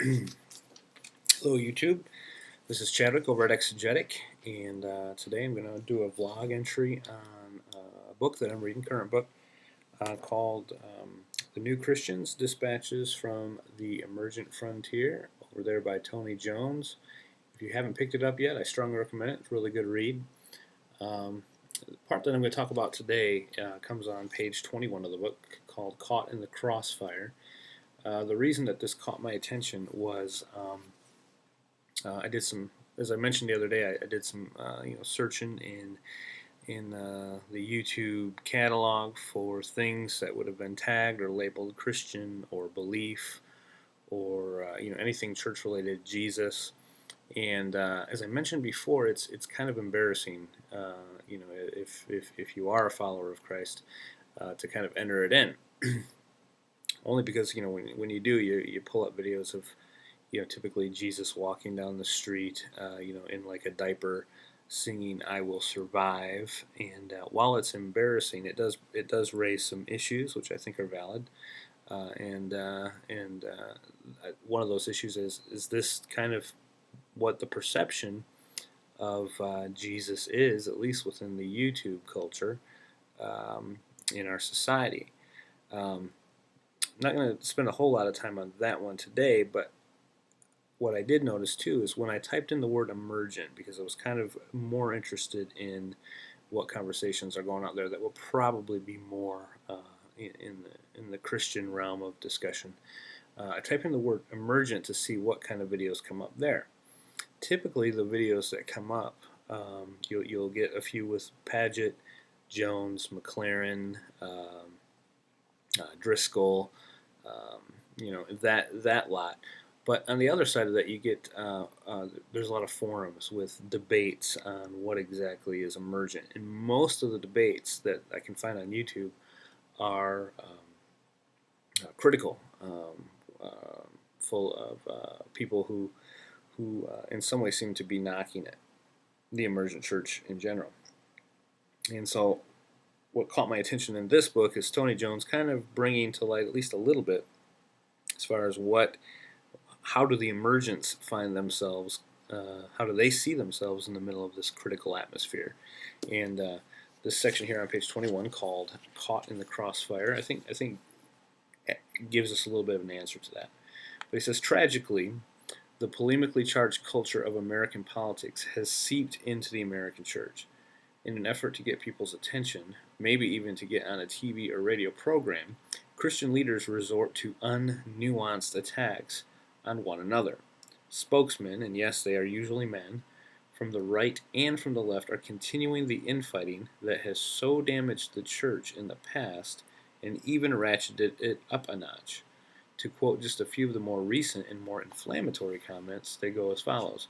Hello YouTube, this is Chadwick over at Excerpt, and today I'm going to do a vlog entry on a book that I'm reading, current book, called The New Christians, Dispatches from the Emergent Frontier, over there by Tony Jones. If you haven't picked it up yet, I strongly recommend it. It's a really good read. The part that I'm going to talk about today comes on page 21 of the book, called Caught in the Crossfire. The reason that this caught my attention was I did some, as I mentioned the other day, I did some searching in the YouTube catalog for things that would have been tagged or labeled Christian or belief or anything church related, Jesus. And as I mentioned before, it's kind of embarrassing, if you are a follower of Christ, to kind of enter it in. Only because when you do, you pull up videos of typically Jesus walking down the street, in like a diaper, singing "I Will Survive." And while it's embarrassing, it does raise some issues which I think are valid. One of those issues is this kind of what the perception of Jesus is, at least within the YouTube culture, in our society. I'm not going to spend a whole lot of time on that one today, but what I did notice too is when I typed in the word emergent, because I was kind of more interested in what conversations are going out there that will probably be more in the Christian realm of discussion. I typed in the word emergent to see what kind of videos come up there. Typically, the videos that come up, you'll get a few with Paget, Jones, McLaren, Driscoll, that lot. But on the other side of that, you get there's a lot of forums with debates on what exactly is emergent, and most of the debates that I can find on YouTube are critical, full of people who in some way seem to be knocking at the emergent church in general. And so what caught my attention in this book is Tony Jones kind of bringing to light at least a little bit as far as how do the emergents find themselves, how do they see themselves in the middle of this critical atmosphere. And this section here on page 21, called Caught in the Crossfire, I think gives us a little bit of an answer to that. But he says, tragically, the polemically charged culture of American politics has seeped into the American church. In an effort to get people's attention, maybe even to get on a TV or radio program, Christian leaders resort to unnuanced attacks on one another. Spokesmen, and yes, they are usually men, from the right and from the left are continuing the infighting that has so damaged the church in the past and even ratcheted it up a notch. To quote just a few of the more recent and more inflammatory comments, they go as follows.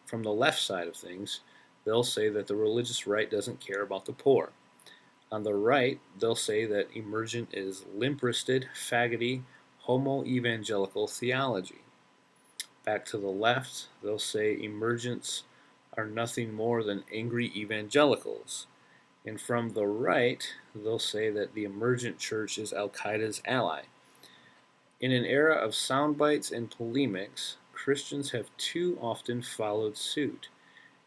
From the left side of things, they'll say that the religious right doesn't care about the poor. On the right, they'll say that emergent is limp-wristed, faggoty, homo-evangelical theology. Back to the left, they'll say emergents are nothing more than angry evangelicals. And from the right, they'll say that the emergent church is Al-Qaeda's ally. In an era of sound bites and polemics, Christians have too often followed suit.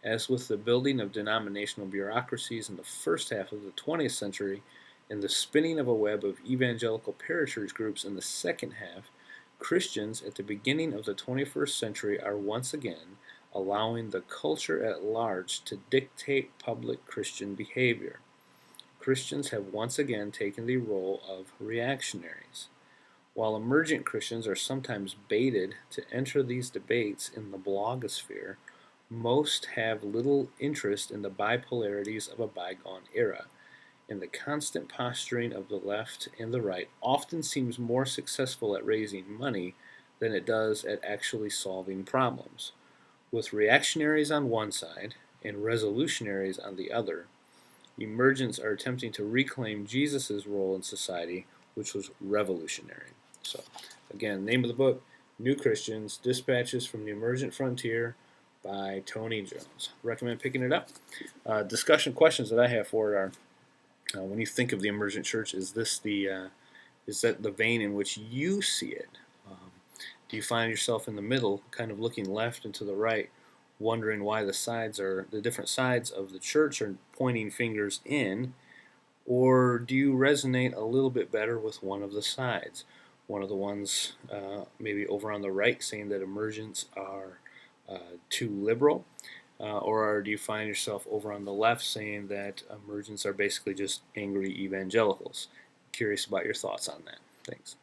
As with the building of denominational bureaucracies in the first half of the 20th century and the spinning of a web of evangelical parachurch groups in the second half, Christians at the beginning of the 21st century are once again allowing the culture at large to dictate public Christian behavior. Christians have once again taken the role of reactionaries. While emergent Christians are sometimes baited to enter these debates in the blogosphere, most have little interest in the bipolarities of a bygone era, and the constant posturing of the left and the right often seems more successful at raising money than it does at actually solving problems. With reactionaries on one side and resolutionaries on the other, emergents are attempting to reclaim Jesus' role in society, which was revolutionary. So, again, name of the book, New Christians, Dispatches from the Emergent Frontier by Tony Jones. Recommend picking it up. Discussion questions that I have for it are, when you think of the emergent church, is that the vein in which you see it? Do you find yourself in the middle, kind of looking left and to the right, wondering why the different sides of the church are pointing fingers in? Or do you resonate a little bit better with one of the sides? One of the ones maybe over on the right saying that emergents are too liberal? Or do you find yourself over on the left saying that emergents are basically just angry evangelicals? Curious about your thoughts on that. Thanks.